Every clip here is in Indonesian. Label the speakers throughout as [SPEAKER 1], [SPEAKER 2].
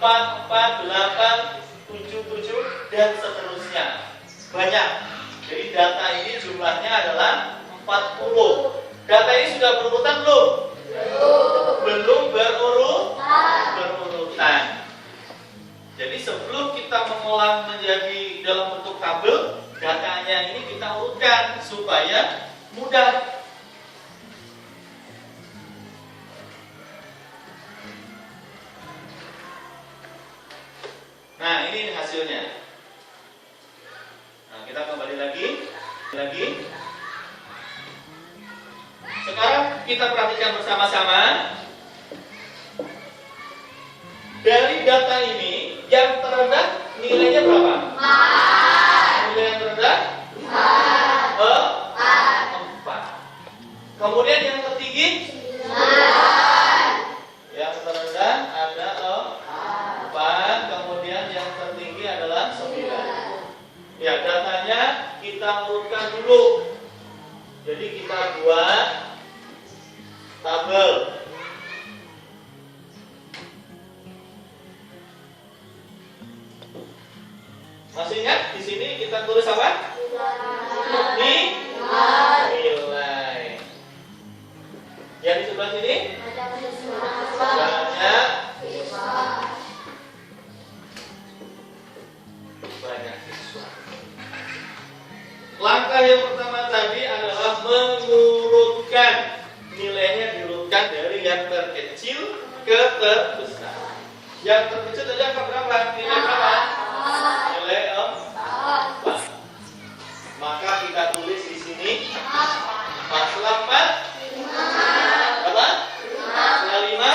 [SPEAKER 1] 4, 4, 8, 7, 7, dan seterusnya. Banyak. Jadi data ini jumlahnya adalah 40. Data ini sudah berurutan belum? Belum berurutan. Jadi sebelum kita mengolah menjadi dalam bentuk tabel, datanya ini kita urutkan supaya mudah. Nah, ini hasilnya. Nah, kita kembali lagi. Sekarang kita perhatikan bersama-sama. Dari data ini, yang terendah nilainya berapa?
[SPEAKER 2] 4.
[SPEAKER 1] Nilai yang terendah? 4. Kemudian yang tertinggi?
[SPEAKER 2] 9.
[SPEAKER 1] Yang terendah ada 4. Kemudian yang tertinggi adalah 9. Ya, datanya kita urutkan dulu. Jadi kita buat tabel. Masih ingat di sini kita tulis apa? Nilai. Yang di sebelah sini banyak siswa. Langkah yang pertama tadi adalah mengurutkan. Nilainya diurutkan dari yang terkecil ke terbesar. Yang terkecil tadi angka berapa? Nilai berapa? Nilai 4. Maka kita tulis di sini 4 setelah 4 berapa? Setelah 5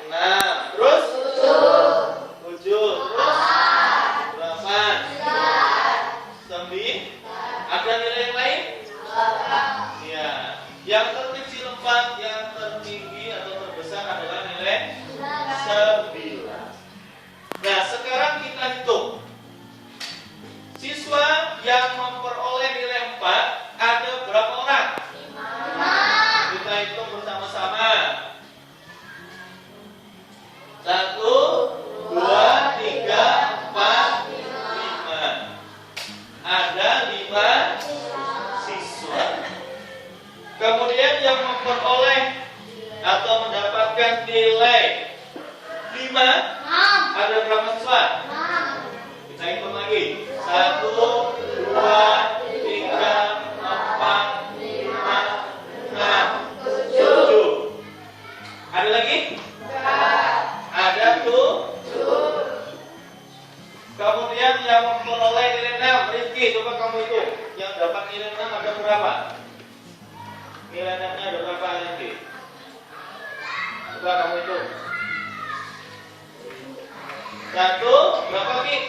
[SPEAKER 1] 6. Terus 7. Terus 8 9. Ada nilai yang lain? Ya. Yang terkecil 4, yang tertinggi atau terbesar adalah nilai 9. Nah, sekarang kita hitung. Siswa yang memperoleh nilai 4 ada berapa orang?
[SPEAKER 2] 5.
[SPEAKER 1] Kita hitung bersama-sama. 1, 2, 3, 4, 5. Ada 5 siswa. Kemudian yang memperoleh atau mendapatkan nilai 5 ada berapa siswa?
[SPEAKER 2] 6.
[SPEAKER 1] Kita hitung lagi. 1, 2, 3, 4, 5, 6, 7. Ada lagi? Ada 7. Kemudian yang memperoleh nilai 6, Rizky, coba kamu hitung. Yang dapat nilai 6 ada berapa? Nilai 6-nya ada berapa, Rizky? Coba kamu hitung. 1, berapa, Ki?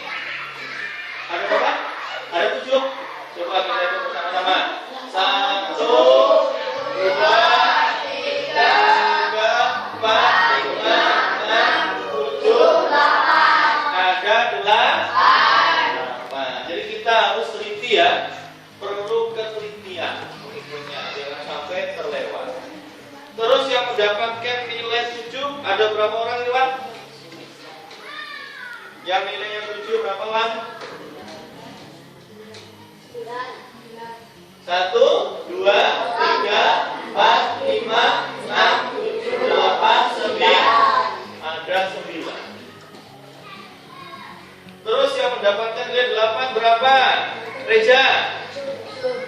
[SPEAKER 1] Ada berapa? Ada 7. Coba kita hitung bersama-sama. 1, 2, 3, 4, 5, 6, 7, 8. Ada 8. Jadi kita harus teliti ya. Perlu ketelitian menghitungnya, jangan sampai terlewat. Terus yang mendapatkan nilai 7 ada berapa orang, Iwan? Yang nilainya 7 berapa, Wan? 1, 2, 3, 4, 5, 6, 7, 8, 9. Ada 9. Terus yang mendapatkan nilai 8 berapa? Reza?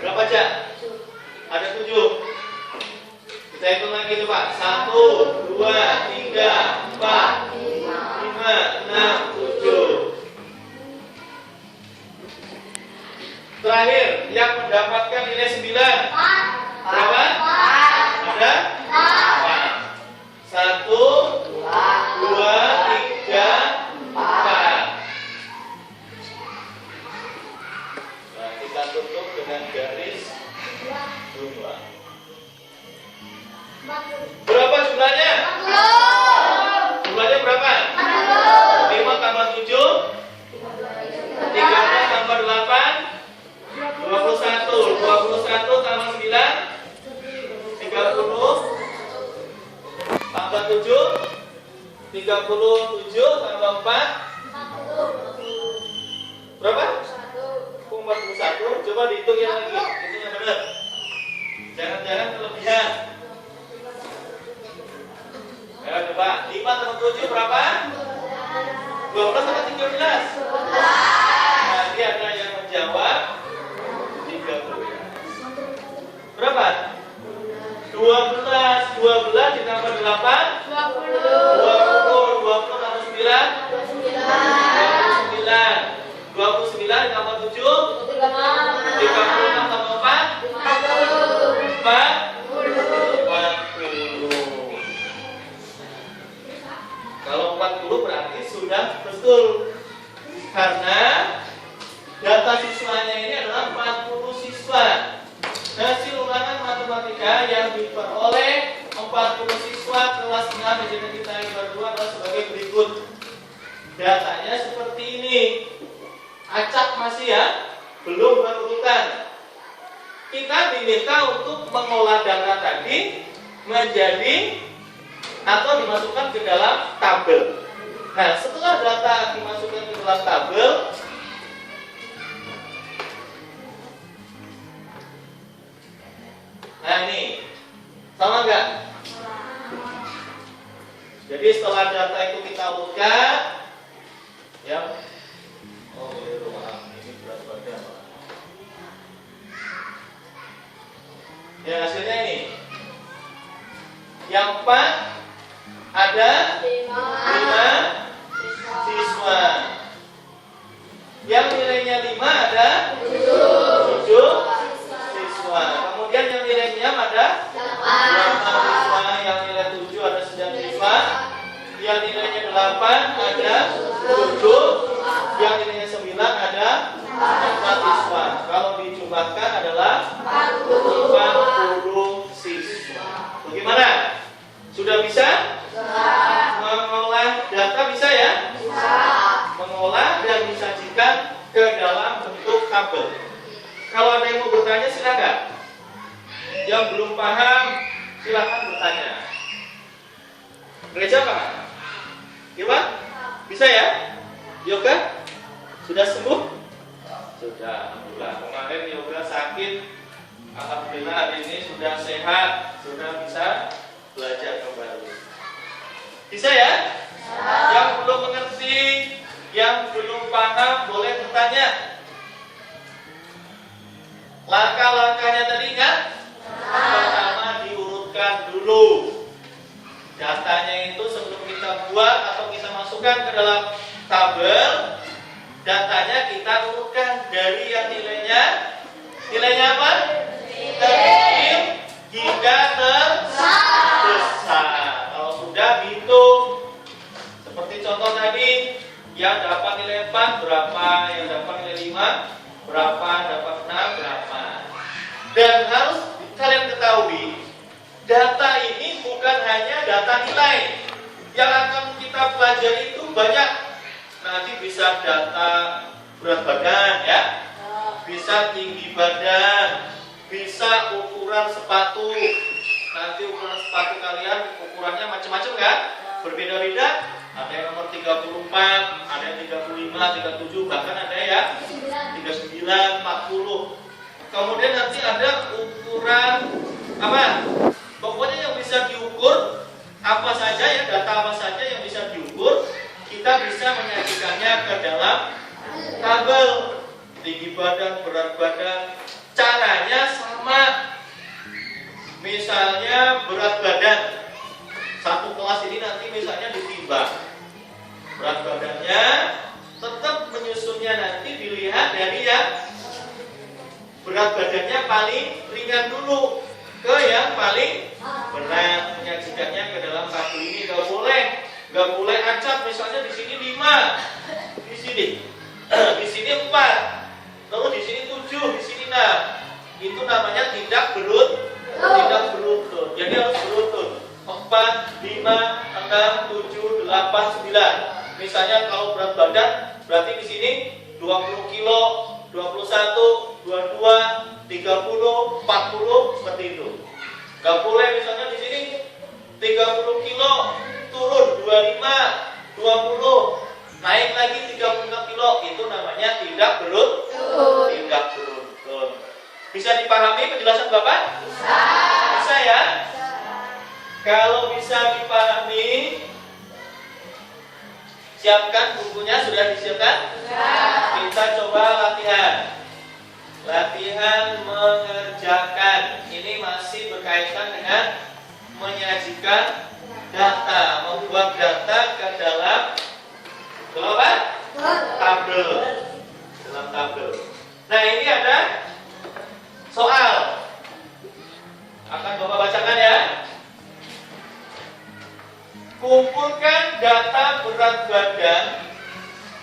[SPEAKER 1] Berapa aja? Ada 7. Kita hitung lagi coba. 1, 2, 3, 4, 5, 6, 7. Terakhir, yang mendapatkan nilai 9 berapa? Ada 4. 1, 2, 3, 4. Nah, kita tutup dengan garis 2. Berapa jumlahnya? Jumlahnya berapa? 5 tambah 7, 13 tambah 8, 21. 21 tambah 9, 30. Tambah 7, 37 tambah 4 berapa? 41. Coba dihitung yang lagi. Hitung yang benar. Jangan-jangan kelebihan. Ya, coba 5 tambah 7 berapa? 12 atau 13? Nanti ada yang menjawab 13. Berapa? 12 ditambah 8 20 tambah 9 29 ditambah 7 36 tambah 4 40. Kalau 40 berarti sudah betul, karena data siswanya ini adalah 40 siswa. Hasil ulangan matematika yang diperoleh 40 siswa kelas 6 di kita yang berdua adalah sebagai berikut. Datanya seperti ini. Acak masih ya, belum berurutan. Kita diminta untuk mengolah data tadi menjadi atau dimasukkan ke dalam tabel. Nah, setelah data dimasukkan ke dalam tabel, nah ini sama enggak? Jadi setelah data itu kita urutkan, ya, oh ini berat badan. Ya, hasilnya ini. Yang 4 ada 5 siswa. Yang nilainya 5 ada 7 siswa. Kemudian yang nilainya ada 8 siswa. Yang nilai 7 ada 9 siswa. Yang nilainya 8 ada 7. Yang nilainya 9 ada 4 siswa. Kalau dijumlahkan adalah 40 siswa. Bagaimana? Sudah bisa? Mengolah data bisa ya? Mengolah dan disajikan ke dalam bentuk tabel. Kalau ada yang mau bertanya silakan. Yang belum paham silakan bertanya. Gereja apa? Gimana? Bisa ya? Yoga? Sudah sembuh? Sudah, alhamdulillah. Kemarin Yoga sakit, alhamdulillah hari ini sudah sehat, sudah bisa belajar kembali. Bisa ya? Yang belum mengerti, yang belum paham boleh bertanya. Langkah-langkahnya tadi ingat? Pertama diurutkan dulu. Datanya itu sebelum kita buat atau kita masukkan ke dalam tabel, datanya kita urutkan dari yang nilainya apa? Terkecil hingga terbesar. Kalau sudah dihitung, seperti contoh tadi, yang dapat nilai 4 berapa, yang dapat nilai 5 berapa, dapat 6 berapa. Dan harus kalian ketahui, data ini bukan hanya data nilai. Yang akan kita pelajari itu banyak. Nanti bisa data berat badan ya, bisa tinggi badan, bisa ukuran sepatu. Nanti ukuran sepatu kalian ukurannya macam-macam kan? Berbeda-beda. Ada yang nomor 34, ada yang 35, 37, bahkan ada yang 39, 40. Kemudian nanti ada ukuran apa? Pokoknya yang bisa diukur apa saja ya, data apa saja yang bisa diukur, kita bisa menyajikannya ke dalam tabel. Tinggi badan, berat badan, caranya sama. Misalnya berat badan, satu kelas ini nanti misalnya ditimbang, berat badannya tetap menyusunnya nanti dilihat dari yang berat badannya paling ringan dulu ke yang paling berat. Menyajikannya ke dalam tabel ini nggak boleh acak. Misalnya di sini 5, di sini 4, lalu di sini 7, di sini 6. Itu namanya tidak beruntun. Jadi harus beruntun. 4, 5, 6, 7, 8, 9. Misalnya kalau berat badan berarti di sini 20 kilo, 21, 22, 30, 40 seperti itu. Gak boleh misalnya di sini 30 kilo turun 25, 20, naik lagi 36 kilo, itu namanya tidak beruntun. Tidak beruntun. Bisa dipahami penjelasan Bapak? Bisa ya? Kalau bisa dipahami, siapkan bukunya, sudah disiapkan? Kita coba latihan. Latihan mengerjakan. Ini masih berkaitan dengan menyajikan data, membuat data ke dalam apa? Tabel. Dalam tabel. Nah, ini ada soal. Akan Bapak bacakan ya. Kumpulkan data berat badan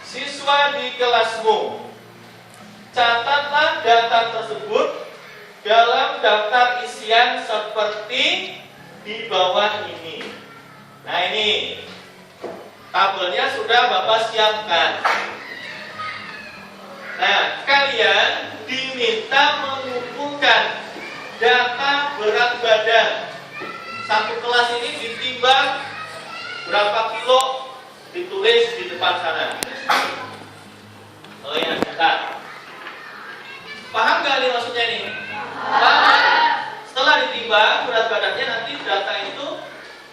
[SPEAKER 1] siswa di kelasmu. Catatlah data tersebut dalam daftar isian seperti di bawah ini. Nah, ini tabelnya sudah Bapak siapkan. Nah, kalian diminta mengumpulkan data berat badan. Satu kelas ini ditimbang berapa kilo, ditulis di depan sana. Oh ya, catat. Paham gak nih maksudnya ini? Paham. Setelah ditimbang berat badannya, nanti data itu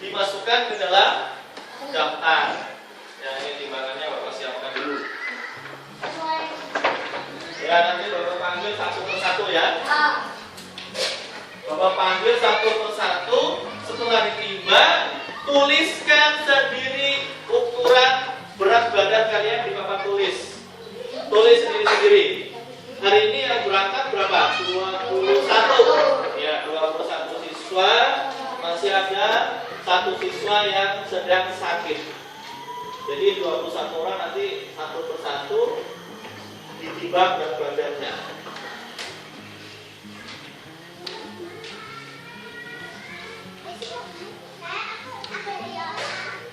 [SPEAKER 1] dimasukkan ke dalam daftar. Ya, ini timbangannya Bapak siapkan dulu. Ya, nanti Bapak panggil satu persatu ya. Bapak panggil satu persatu. Setelah ditimbang, tuliskan sendiri ukuran berat badan kalian di papan tulis. Tulis sendiri-sendiri. Hari ini yang berangkat berapa? 21. Ya, 21 siswa. Masih ada satu siswa yang sedang sakit. Jadi 21 orang nanti satu persatu ditimbang berat badannya.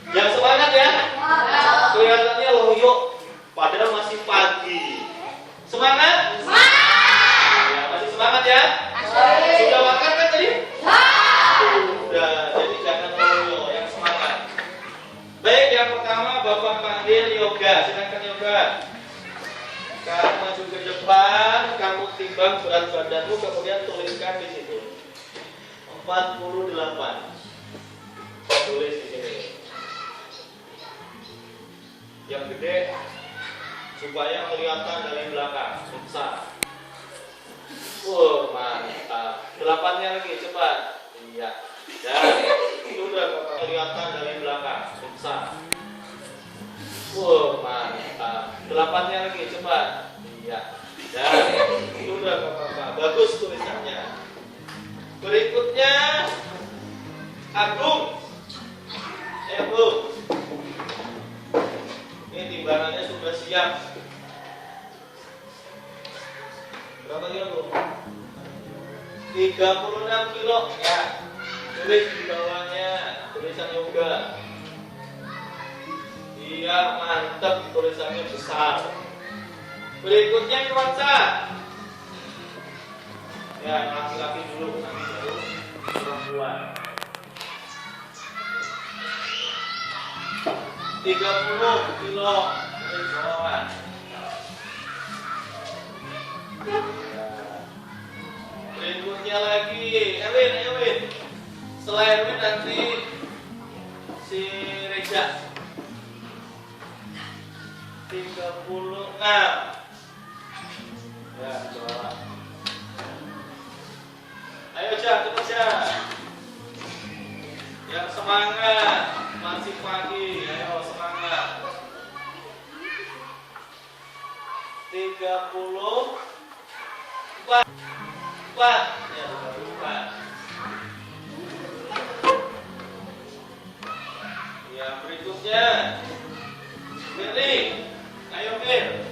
[SPEAKER 1] Yang semangat ya. Kelihatannya loyo, padahal masih pagi. Semangat? Ya, masih semangat ya? Sudah makan kan tadi? Sudah, jadi jangan loyo, yang semangat. Baik, yang pertama Bapak panggil Yoga. Silakan Yoga. Kamu maju ke depan, kamu timbang berat badanmu, kemudian tuliskan di situ. 48. Tulis di sini. Yang gede supaya kelihatan dari belakang, besar. Mantap. 8-nya lagi, cepat. Iya. Dan sudah kelihatan dari belakang, besar. Mantap. 8-nya lagi, cepat. Iya. Dan sudah bagus tulisannya. Berikutnya Agung. Agung. Ini timbangannya sudah siap. Berapa kilo, Bu? 36 kilo. Ya. Tulis di bawahnya tulisan Yoga. Iya, mantap, tulisannya besar. Berikutnya Irwansa. Ya, laki-laki dulu, nanti baru perempuan. 30 kilo dari bawah. Berikutnya lagi Erwin. Setelah Erwin nanti si Reza. 36. Ya, di bawah. Ayo cepat Yang semangat, masih pagi, ayo semangat. 34. Ya, 34. Ya, berikutnya Firly. Ayo Fir.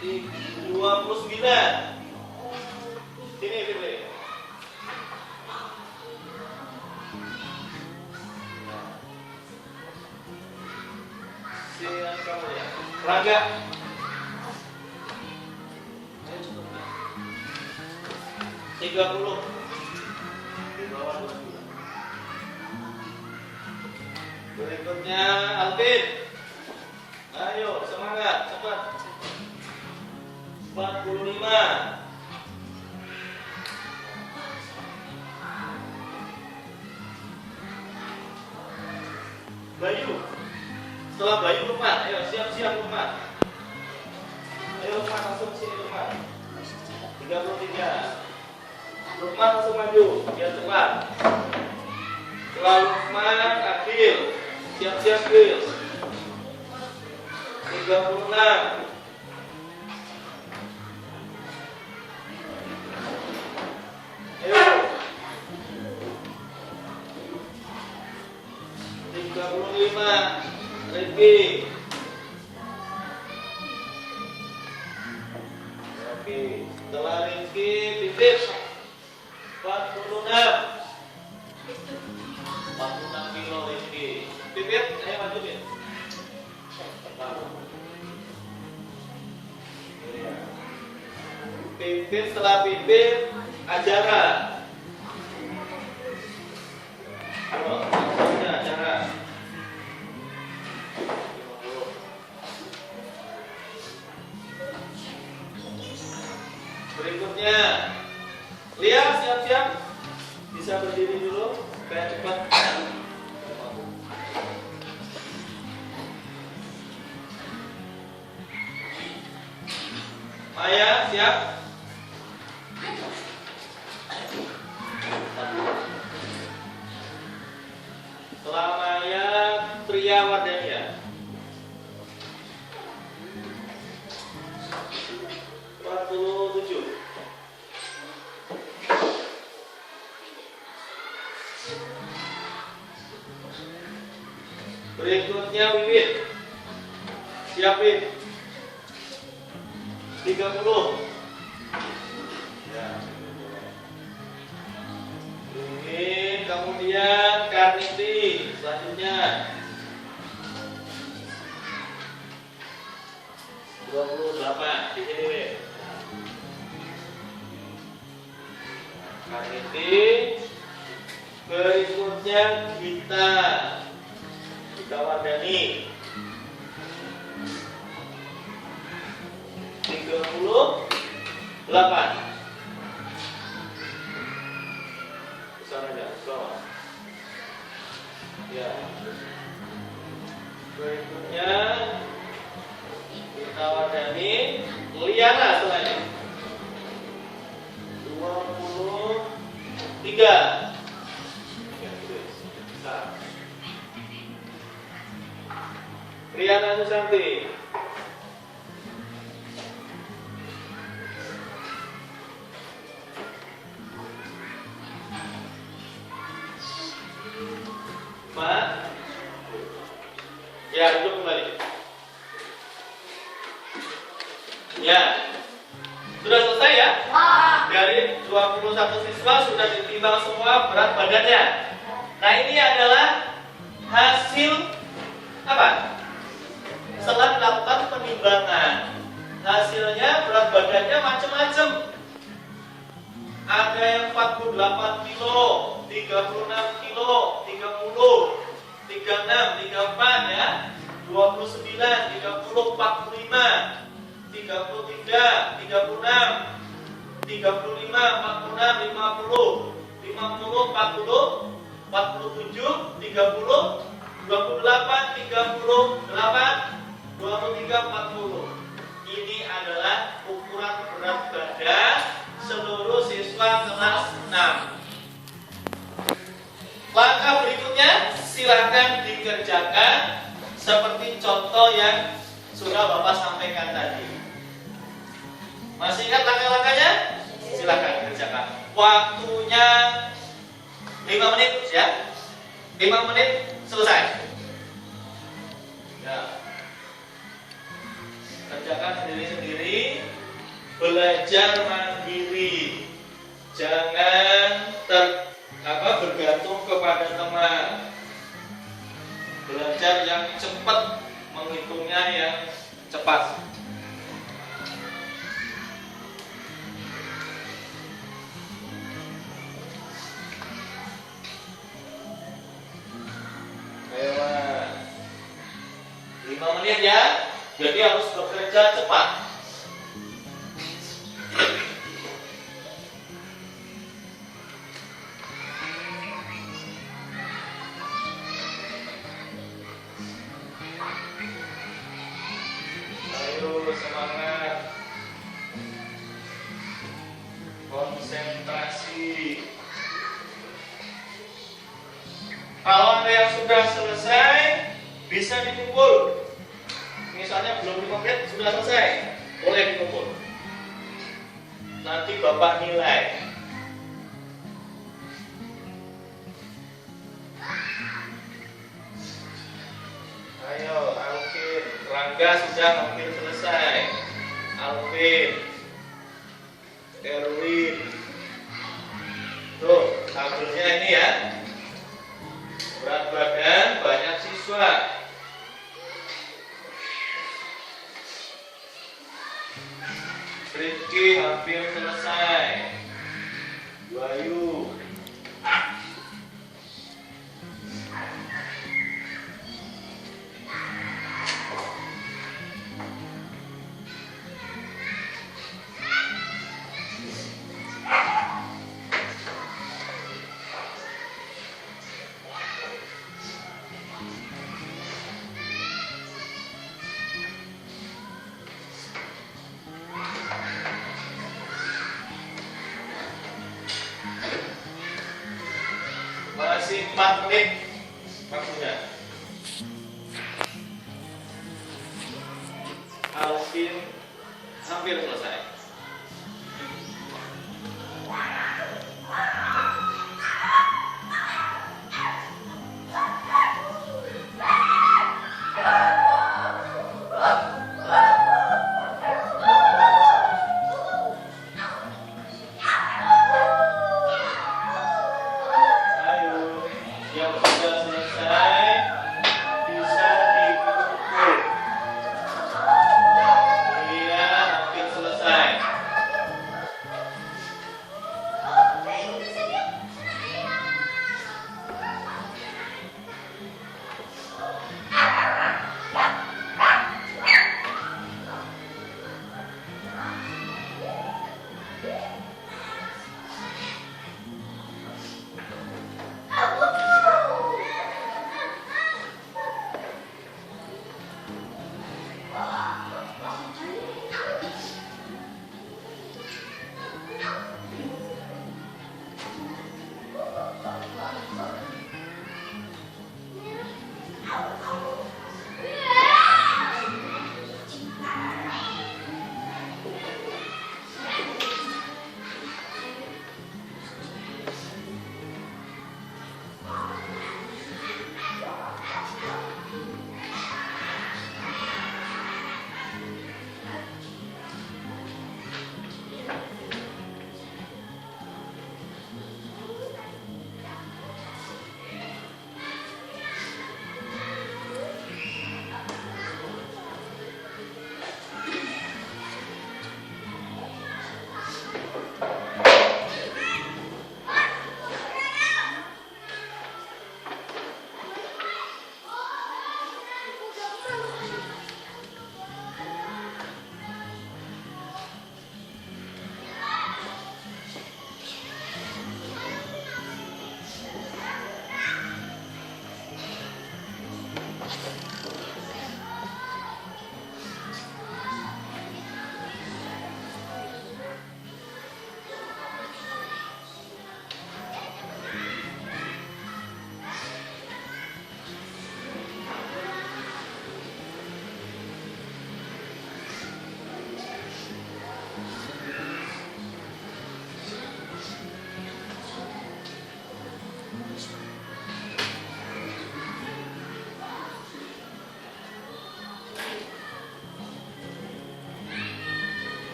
[SPEAKER 1] 29. Sini Firly. Sini kamu ya. Raga. Ayo cepat. 30. Berikutnya Alvin. Ayo semangat, cepat. 45. Bayu. Setelah Bayu Lukman. Ayo siap-siap Lukman. Ayo Lukman langsung sini Lukman. 33. Lukman langsung maju biar cepat. Setelah Lukman Adil. Siap-siap Bil. 36. Ayo. 35. Rifki. Oke, setelah Rifki Pipit 46. 46 kilo Rifki. Pipit, ayo maju Pipit. Pipit setelah Pipit Ajara. Ayo, langsungnya Ajara. Berikutnya Lia, siap-siap. Bisa berdiri dulu supaya cepat. Maya, siap. Setelah Maya, Pria Wardania. 47. Berikutnya Wiwit. Siapin. 30. Ya. Ini kemudian Karniti. Selanjutnya 28. Di sini Win. Karniti. Berikutnya Gita. Gita Wardani. 38. Besar aja, bawah. Ya. Berikutnya Gita Wardani, Liana setelahnya. 23. Riana Susanti. Mak. Ya, duduk kembali. Ya. Sudah selesai ya? Dari 21 siswa sudah ditimbang semua berat badannya. Nah, ini adalah hasil apa? Setelah dilakukan penimbangan, hasilnya berat badannya macam-macam. Ada yang 48 kilo, 36 kilo, 30, 36, 34 ya, 29, 30, 45, 33, 36, 35, 46, 50, 50, 40, 47, 30, 28, 38, 23, 40. Ini adalah ukuran berat badan seluruh siswa kelas 6. Langkah berikutnya silakan dikerjakan seperti contoh yang sudah Bapak sampaikan tadi. Masih ingat langkah-langkahnya? Silakan kerjakan. Waktunya 5 menit ya. 5 menit selesai. Ya. Kerjakan sendiri-sendiri, belajar mandiri. Jangan bergantung kepada teman. Belajar yang cepat, menghitungnya yang cepat. Ayo, Ingat ya, jadi harus bekerja cepat. Ayo semangat, konsentrasi. Kalau ada yang sudah selesai, bisa dikumpul. Misalnya belum 5 menit sudah selesai, boleh dikumpul. Nanti Bapak nilai. Ayo, Alvin, Rangga sudah hampir selesai. Alvin, Erwin. Tuh, tabelnya ini ya. Berat badan banyak siswa. Rifki hampir selesai. Bayu. Masih 4 menit waktunya. Alvin hampir selesai. Yang sudah selesai bisa dikumpul. Iya, hampir selesai.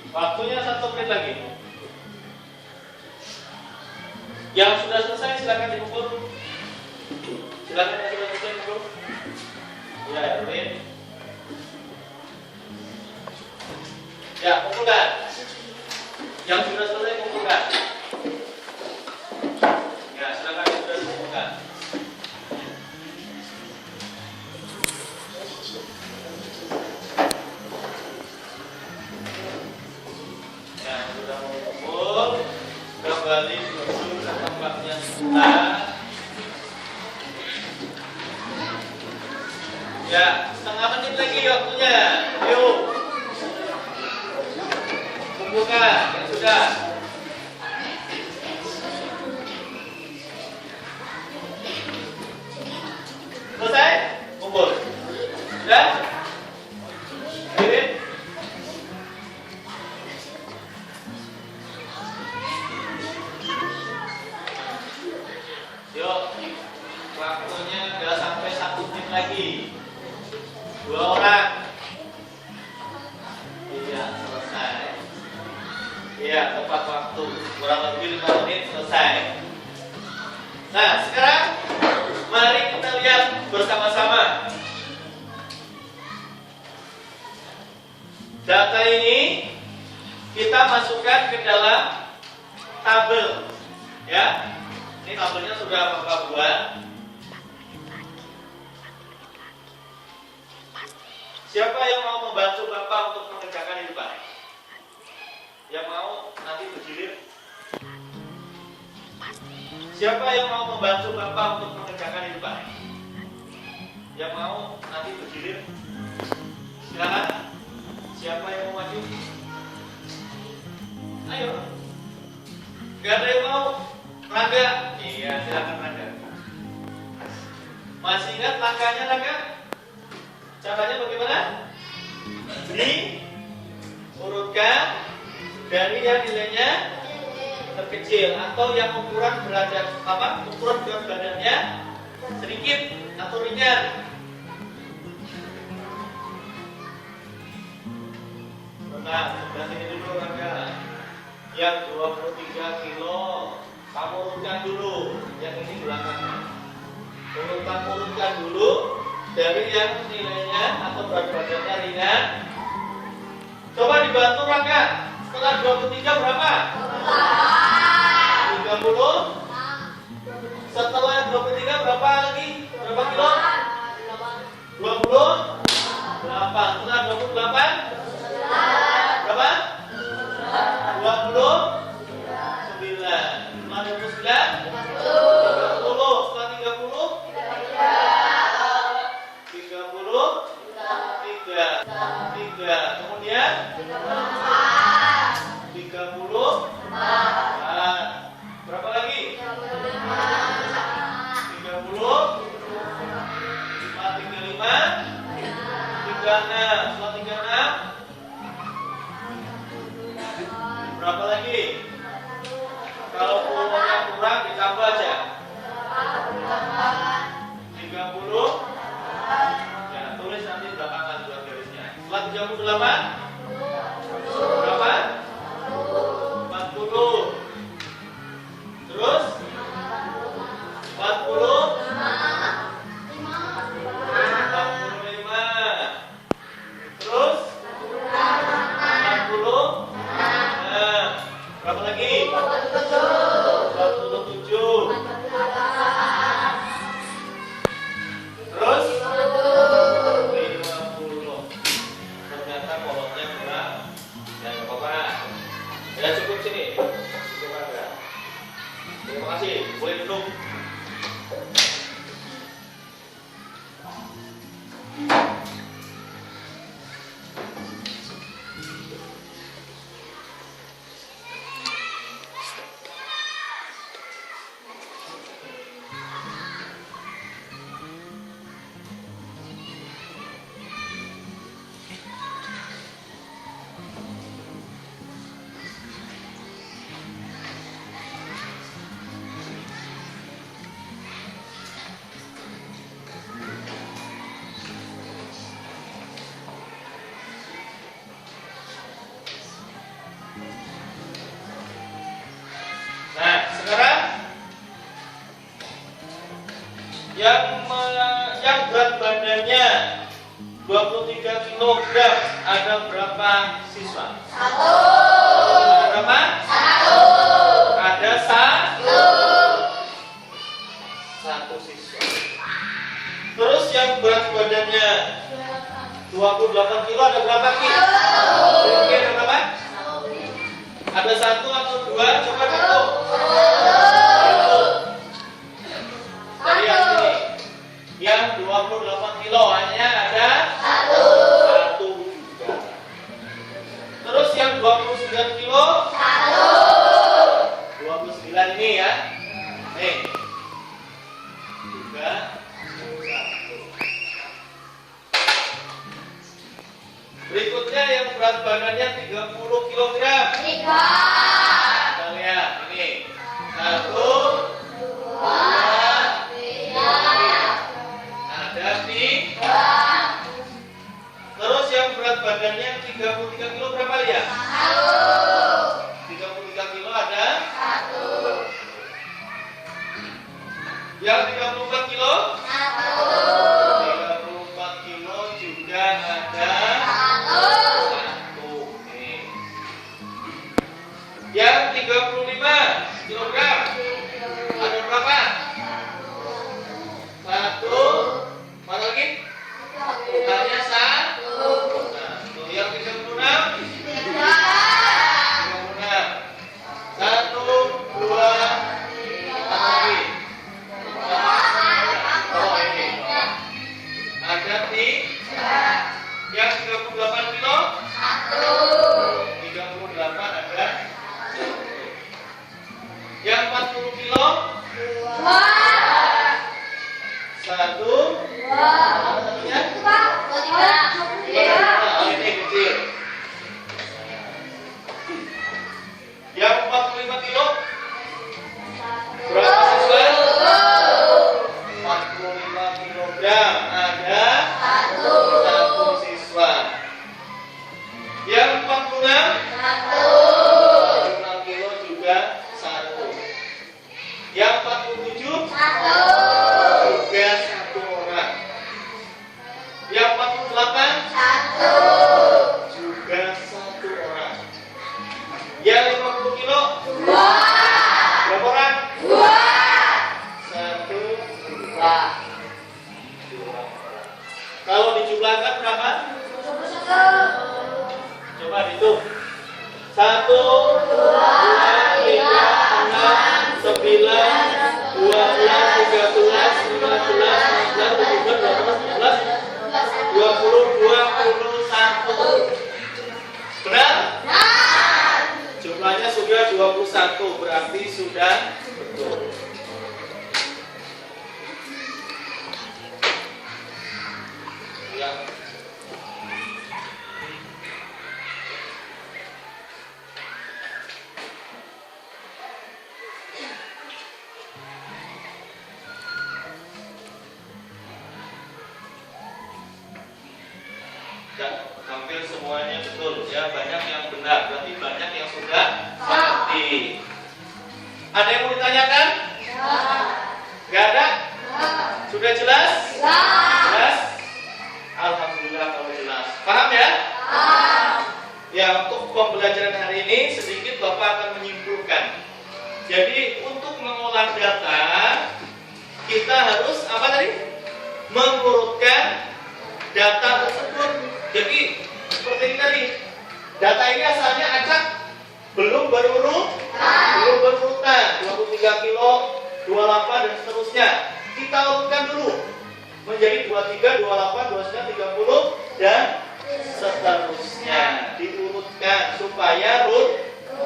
[SPEAKER 1] Waktunya 1 menit lagi. Yang sudah selesai silakan dikumpul. Silakan yang sudah selesai dikumpul. Ya, Erwin. Ya, kumpulkan. Yang sudah selesai kumpulkan. Ya, silakan yang sudah kumpulkan. Ya, sudah mengumpul. Kembali menuju ke tempatnya sebentar. Ya, setengah menit lagi waktunya. Yuk. Kumpulkan yang sudah. Selesai? Kumpul. Sudah? Kirim. Yuk. Waktunya udah sampai 1 menit lagi. 2 orang. Iya, selesai. Iya, tepat waktu. Kurang lebih 5 menit selesai. Nah, sekarang mari kita lihat bersama-sama. Data ini kita masukkan ke dalam tabel. Ya. Ini tabelnya sudah Bapak buat. Siapa yang mau membantu Bapak untuk mengerjakan ini, Pak? Yang mau nanti bergilir? Siapa yang mau membantu Bapak untuk mengerjakan ini, Pak? Yang mau nanti bergilir? Silakan. Siapa yang mau maju? Ayo. Gak ada yang mau? Raga? Iya, silakan Raga. Masih ingat langkahnya Raga? Caranya bagaimana? Diurutkan dari yang nilainya terkecil atau yang ukuran berat badannya sedikit atau ringan. Nah, sebelah sini dulu Raga. Yang 23 kilo kamu urutkan dulu. Yang ini belakangnya. Urutkan dulu dari yang nilainya atau berat badannya ringan. Coba dibantu Raga. Setelah 23 berapa? 30. Setelah 23 berapa lagi? Berapa kilo? 28. Setelah 28 berapa? 29. Setelah 29 30. Setelah 30 3. Kemudian 30. Berapa lagi? 30. 35. 36. Setelah 36 berapa lagi? Kalau pulangnya kurang ditambah aja. 30. Ya, tulis nanti belakangan dua garisnya. Setelah 38 berapa? 40. Terus 40. 45. Terus 40. Nah, berapa lagi? 47. Terus 50. Ternyata kolomnya kurang. Ya, nggak apa-apa. Ya, cukup sini. Cukup aja. Terima kasih. Boleh duduk. yang berat badannya 23 23 kilogram ada berapa siswa?
[SPEAKER 2] 1.
[SPEAKER 1] Ada berapa?
[SPEAKER 2] 1.
[SPEAKER 1] Ada 1 siswa. Terus yang berat badannya 28 kilo ada berapa Ki? Oke, ada berapa? Ada 1 atau 2? Coba hitung. Dari yang ini, yang 28 kilo hanya ada 1 juga. Terus yang 29 kilo 29 ini ya. Nih. Juga 1. Berikutnya yang berat badannya 30 kg.
[SPEAKER 2] 3.
[SPEAKER 1] Kita lihat ini. 1, 2,
[SPEAKER 2] 3.
[SPEAKER 1] ada 3. Terus yang berat badannya 33 kg berapa ya? 33 kilo ada
[SPEAKER 2] 1.
[SPEAKER 1] yang 34 kilo 34 kilo juga ada 1. Nih. Yang 35 kilogram ada berapa? 1. Mana lagi? Hanya 1. Nah, tuh yang 36 36. 1, 2, lagi. Oh, ini. Ada 3. Yang 38 kilo 38 ada 1. Yang 40 kilo 1. Mana satunya? Oh, ini kecil. Yang 45 kilo berapa siswa? 45 kilogram ada 1 siswa. Yang 46 46 kilo juga 1. Yang 47 juga 1 orang. Yang 48 juga 1 orang. Yang 50 kilo berapa orang? 1, 2. Kalau dijumlahkan berapa? Coba dihitung. 1, 2, 3, 6, 9, 12, 13, 14, 15, 16, 17, 18, 19, 20, 21. Benar? Jumlahnya sudah 21, berarti sudah betul. Ya. Dan hampir semuanya betul ya, banyak yang benar, berarti banyak yang sudah mengerti. Ada yang mau ditanyakan? Gak ada? Sudah jelas? Jelas? Alhamdulillah kalau jelas. Paham ya? Ya, untuk pembelajaran hari ini sedikit Bapak akan menyimpulkan. Jadi untuk mengolah data kita harus apa tadi? Mengurutkan data tersebut. Jadi seperti ini tadi. Data ini asalnya acak, belum berurutan 23 kilo, 28 dan seterusnya. Kita urutkan dulu menjadi 23, 28, 29, 30 dan seterusnya. Diurutkan supaya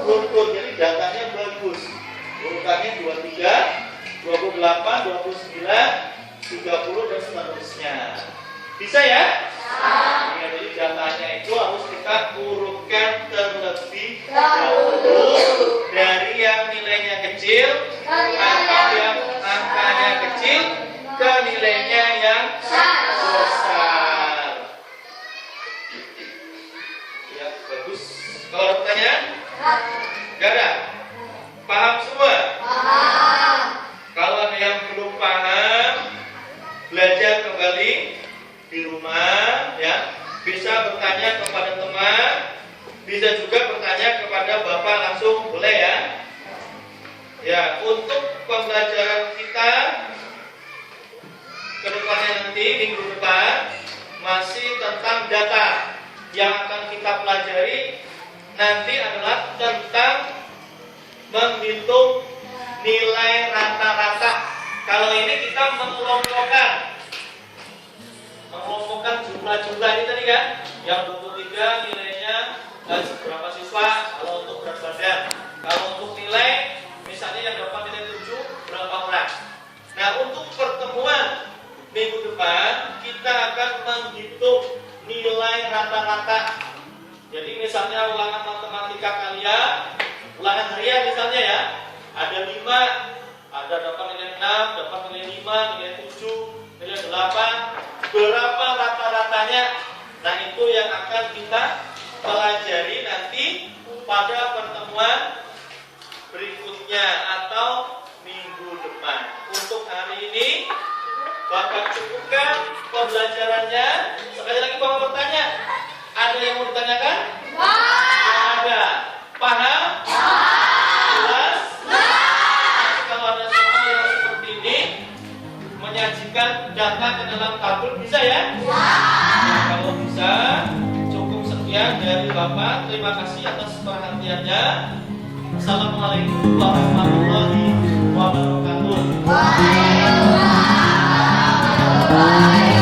[SPEAKER 1] runtun. Jadi datanya bagus. Urutannya 23, 28, 29, 30 dan seterusnya. Bisa ya? Ya, jadi datanya itu harus kita urutkan terlebih dahulu dari yang nilainya kecil atau yang angkanya kecil ke nilainya yang besar. Ya, bagus. Kalau ada pertanyaan? Gak ada? Paham semua? Kalau ada yang belum paham, belajar kembali di rumah ya. bisa bertanya kepada teman, bisa juga bertanya kepada Bapak langsung, boleh ya. Ya, untuk pembelajaran kita ke depannya nanti, minggu depan, masih tentang data. Yang akan kita pelajari nanti adalah tentang menghitung nilai rata-rata. Kalau ini kita mengelompokkan jumlah-jumlah ini tadi kan, yang 23 nilainya berapa siswa, kalau untuk berat badan. Kalau untuk nilai, misalnya yang dapat nilai 7 berapa orang. Nah, untuk pertemuan minggu depan kita akan menghitung nilai rata-rata. Jadi misalnya ulangan matematika kalian, ulangan harian misalnya ya, ada 5, ada dapat nilai 6, dapat nilai 5, nilai 7, nilai 8, berapa rata-ratanya. Nah, itu yang akan kita pelajari nanti pada pertemuan berikutnya atau minggu depan. Untuk hari ini Bapak cukupkan pembelajarannya. Sekali lagi Bapak bertanya, ada yang mau ditanyakan? Ada. Paham? Jelas? Kalau ada soal yang seperti ini, menyajikan data ke dalam tabel bisa ya? Nah, kalau bisa, cukup sekian dari Bapak. Terima kasih atas perhatiannya. Assalamualaikum warahmatullahi wabarakatuh.
[SPEAKER 2] Waalaikumsalam.